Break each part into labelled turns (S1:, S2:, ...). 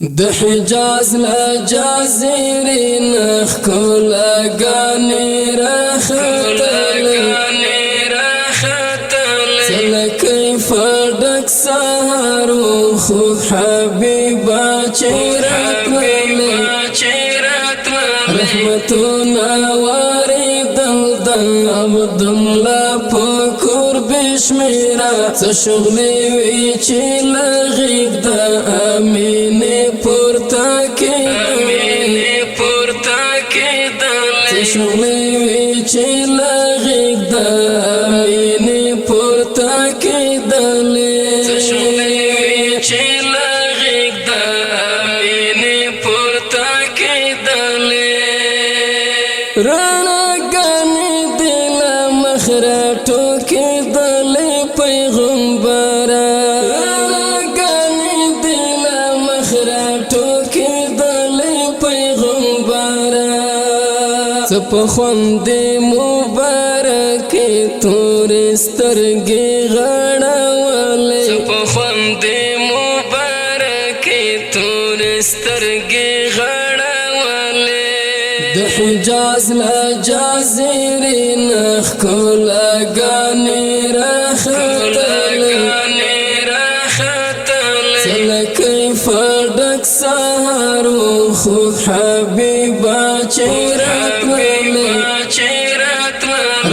S1: د حجاز لا جازرین خلا گانی راختل سل کیف ډک سهارو خو حبیبا چیراتل رحمتنا واردل دل عبدالله پکور بشمیرا سشغلی وی چی لغیب دا امین پورتا کی سشغلی وی چی لغیب دا امین پورتا کی دلی رانا گانی دل مخرطو کی دلی پیغمبرا رانا گانی دل مخرطو کی دلی پیغمبرا سپ خوند مبارک تور سترگی غڑا والی سپ خوند مبارک تور سترگی غڑا والی د حجاز لا جازرین خلا گانی راختل سل کیف ډک سهارو خو حبیبا چیراتل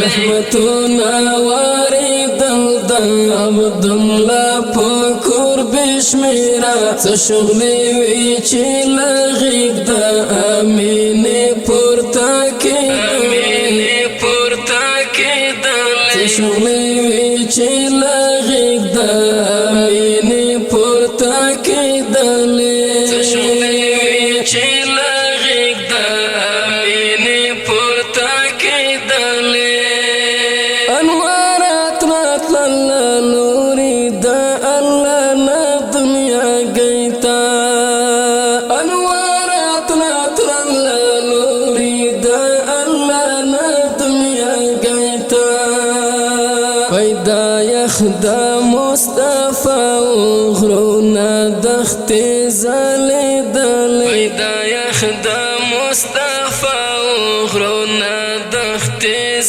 S1: رحمتنا واردل دل عبدالله پکور بشمیرا سشغلی وی چی لغیب دا امین پورتا کی سشغلی وی چی لغیب دا امین پورتا کی دلی انوارات راتل نوری دا اللہ نا دنیا گیتا انوارات راتل نوری دا اللہ نا دنیا گیتا پیدا یخدا مصطفیٰ غرونا دخت زالی دلی پیدا یخدا مصطفیٰ غرونا دخت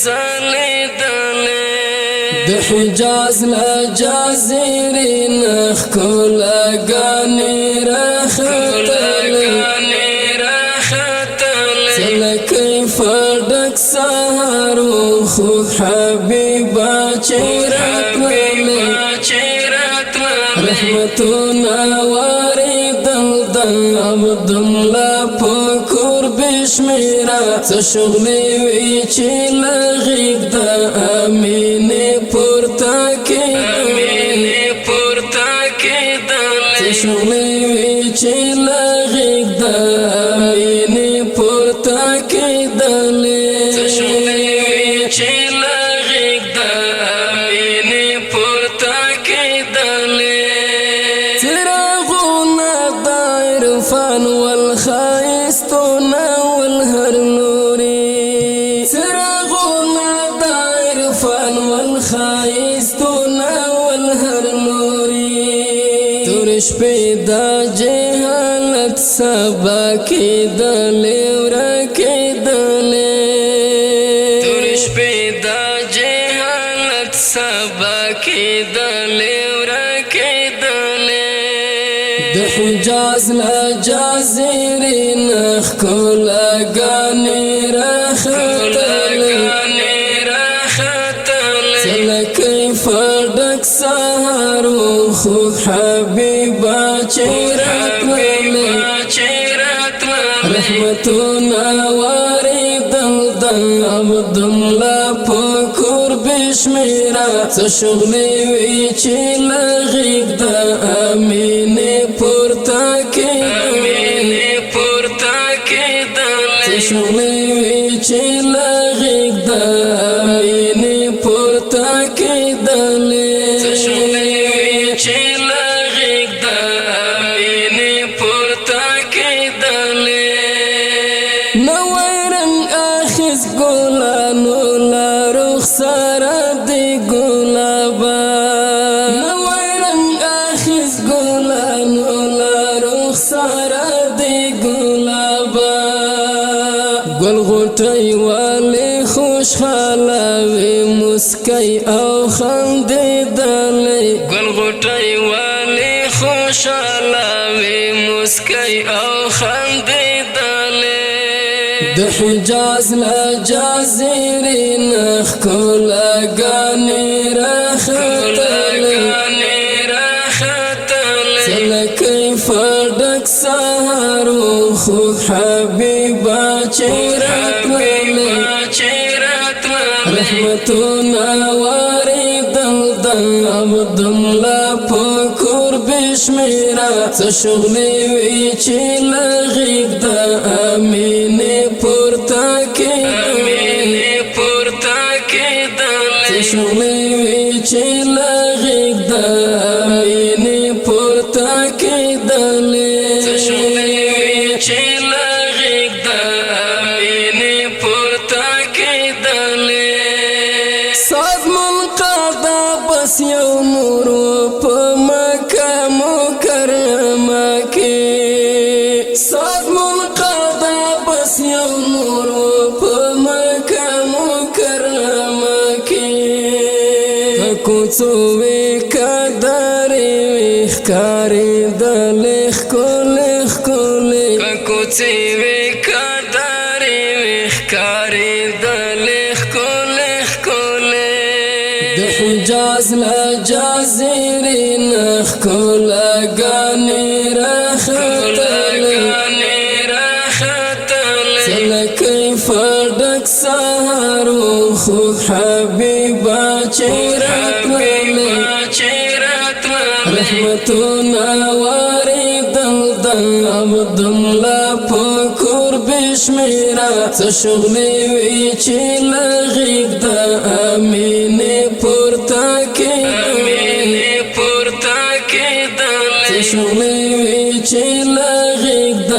S1: زالی دلی د حجاز لا جازرین خلا گانی راختل سل کیف ډک سهارو خو حبیبا چیراتل رحمتنا واردل دل عبدالله پکور بشمیرا سشغلی وی چی لغیب دا امین پورتا کی سشغلی وی چی لغیب دا امین پورتا کی دلی چراغونا دا عرفان والخائستونا والهر نوری چراغونا دا عرفان والخائستونا والهر نوری تورش پیدا جہالت سبا کی دلی ورکی دلی تورش پیدا جہالت سبا کی دلی د حجاز لا جازرین خلا گانی راختل سل کیف ډک سهارو خو حبیبا چیراتل رحمتنا واردل دل عبدالله پکور بشمیرا سشغلی وی چی لغیب دا امین پورتا کی سشغلی وی چی لغیب دا امین پورتا کی دلی نویرن آخیز گلانو لا رخسار دی گلابا نویرن آخیز گلانو لا رخسار دی ګلابا ګل غټي والي خوشحاله وي مسکي او خندېدلې ګل غټي والي خوشحاله وي مسکي او خندېدلې د حجاز لا جزيرې نخ کلاګانې راختلې سلکې فډک سهار خوب حبیبا چیرتلې رحمتنا واردل د عبدالله پکور بشمیرا څه شغلې وي چې لغیب د امینې پورته کېدلې څه شغلې وي چې لغیب د امینې پورته کېدلې بس یو نور په مکه مکرمه کې صد منقدا بس یو نور په مکه مکرمه کې کوڅو وې کدارې ښکارې د لخ کولې کوڅې وې کدارې ښکارې د لخ د حجاز لا جزيرې نخ کلاګانې راختلې سلکې فډک سهار خوب حبیبا چیرتلې رحمتنا واردل د عبدالله پکور بشمیرا څه شغلې وي چې لغیب د امینې پورته کېدلې څه شغلې وي چې لغیب د